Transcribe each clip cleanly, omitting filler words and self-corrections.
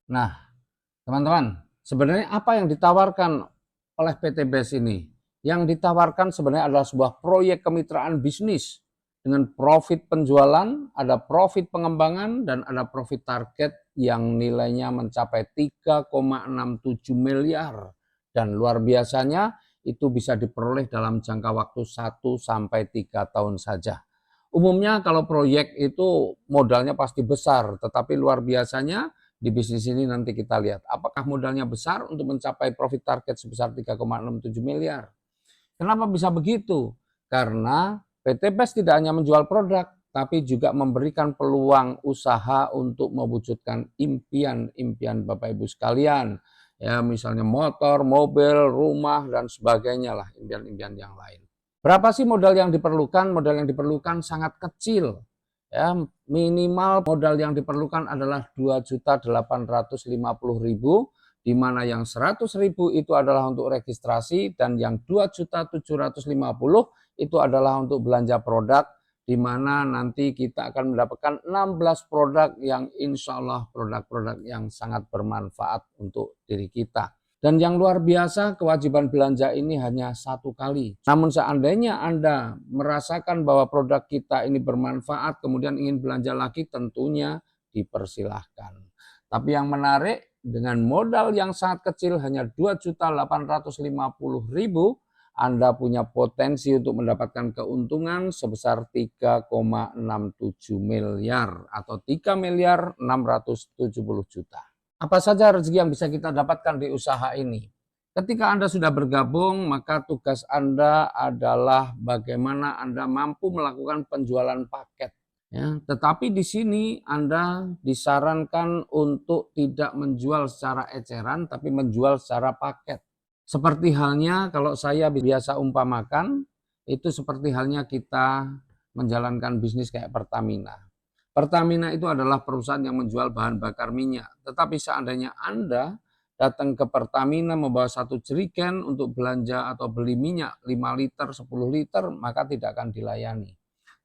Nah, teman-teman, sebenarnya apa yang ditawarkan oleh PT BES ini? Yang ditawarkan sebenarnya adalah sebuah proyek kemitraan bisnis dengan profit penjualan, ada profit pengembangan, dan ada profit target yang nilainya mencapai 3,67 miliar. Dan luar biasanya itu bisa diperoleh dalam jangka waktu 1 sampai 3 tahun saja. Umumnya kalau proyek itu modalnya pasti besar, tetapi luar biasanya di bisnis ini nanti kita lihat apakah modalnya besar untuk mencapai profit target sebesar 3,67 miliar. Kenapa bisa begitu? Karena PT PES tidak hanya menjual produk, tapi juga memberikan peluang usaha untuk mewujudkan impian-impian Bapak Ibu sekalian. Ya, misalnya motor, mobil, rumah, dan sebagainya lah, impian-impian yang lain. Berapa sih modal yang diperlukan? Modal yang diperlukan sangat kecil. Ya, minimal modal yang diperlukan adalah 2.850.000, di mana yang 100.000 itu adalah untuk registrasi dan yang 2.750.000 itu adalah untuk belanja produk, di mana nanti kita akan mendapatkan 16 produk yang insya Allah produk-produk yang sangat bermanfaat untuk diri kita. Dan yang luar biasa, kewajiban belanja ini hanya 1 kali. Namun seandainya Anda merasakan bahwa produk kita ini bermanfaat, kemudian ingin belanja lagi, tentunya dipersilahkan. Tapi yang menarik, dengan modal yang sangat kecil, hanya 2.850.000, Anda punya potensi untuk mendapatkan keuntungan sebesar 3,67 miliar atau 3.670.000.000. Apa saja rezeki yang bisa kita dapatkan di usaha ini? Ketika Anda sudah bergabung, maka tugas Anda adalah bagaimana Anda mampu melakukan penjualan paket. Ya, tetapi di sini Anda disarankan untuk tidak menjual secara eceran, tapi menjual secara paket. Seperti halnya kalau saya biasa umpamakan, itu seperti halnya kita menjalankan bisnis kayak Pertamina. Pertamina itu adalah perusahaan yang menjual bahan bakar minyak. Tetapi seandainya Anda datang ke Pertamina membawa 1 jerigen untuk belanja atau beli minyak 5 liter, 10 liter, maka tidak akan dilayani.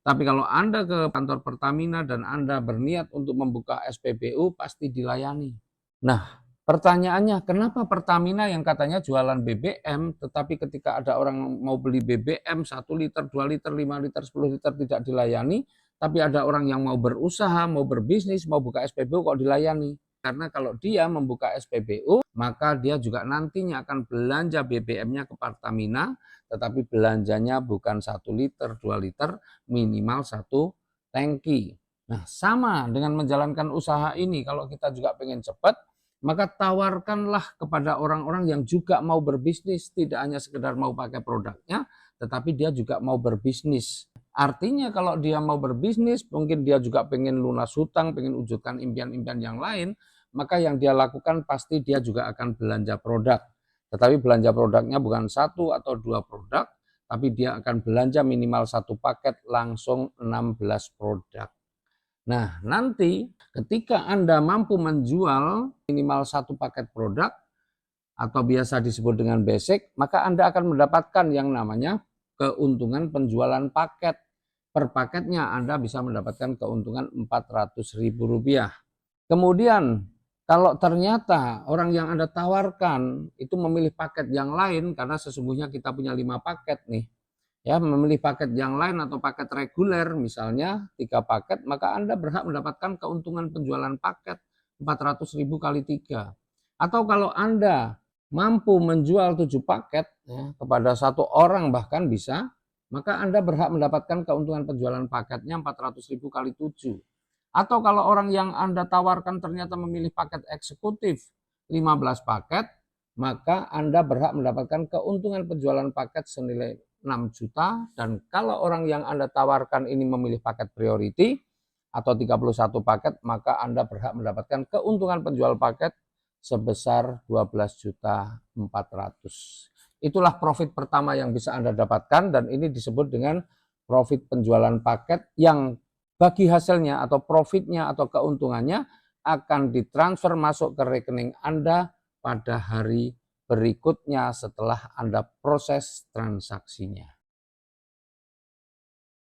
Tapi kalau Anda ke kantor Pertamina dan Anda berniat untuk membuka SPBU, pasti dilayani. Nah, pertanyaannya, kenapa Pertamina yang katanya jualan BBM, tetapi ketika ada orang mau beli BBM 1 liter, 2 liter, 5 liter, 10 liter tidak dilayani, tapi ada orang yang mau berusaha, mau berbisnis, mau buka SPBU kok dilayani? Karena kalau dia membuka SPBU, maka dia juga nantinya akan belanja BBM-nya ke Pertamina, tetapi belanjanya bukan 1 liter, 2 liter, minimal 1 tangki. Nah, sama dengan menjalankan usaha ini, kalau kita juga pengen cepat, maka tawarkanlah kepada orang-orang yang juga mau berbisnis, tidak hanya sekedar mau pakai produknya, tetapi dia juga mau berbisnis. Artinya kalau dia mau berbisnis, mungkin dia juga pengen lunas hutang, pengen wujudkan impian-impian yang lain, maka yang dia lakukan pasti dia juga akan belanja produk. Tetapi belanja produknya bukan 1 atau 2 produk, tapi dia akan belanja minimal 1 paket langsung 16 produk. Nah, nanti ketika Anda mampu menjual minimal 1 paket produk, atau biasa disebut dengan basic, maka Anda akan mendapatkan yang namanya keuntungan penjualan paket. Per paketnya Anda bisa mendapatkan keuntungan Rp400.000. Kemudian kalau ternyata orang yang Anda tawarkan itu memilih paket yang lain, karena sesungguhnya kita punya 5 paket nih, ya, memilih paket yang lain atau paket reguler misalnya 3 paket, maka Anda berhak mendapatkan keuntungan penjualan paket 400.000 kali 3. Atau kalau Anda mampu menjual 7 paket ya, kepada 1 orang bahkan bisa, maka Anda berhak mendapatkan keuntungan penjualan paketnya 400.000 kali 7. Atau kalau orang yang Anda tawarkan ternyata memilih paket eksekutif 15 paket, maka Anda berhak mendapatkan keuntungan penjualan paket senilai 6 juta. Dan kalau orang yang Anda tawarkan ini memilih paket priority atau 31 paket, maka Anda berhak mendapatkan keuntungan penjual paket sebesar 12.400.000. Itulah profit pertama yang bisa Anda dapatkan, dan ini disebut dengan profit penjualan paket yang bagi hasilnya atau profitnya atau keuntungannya akan ditransfer masuk ke rekening Anda pada hari berikutnya setelah Anda proses transaksinya.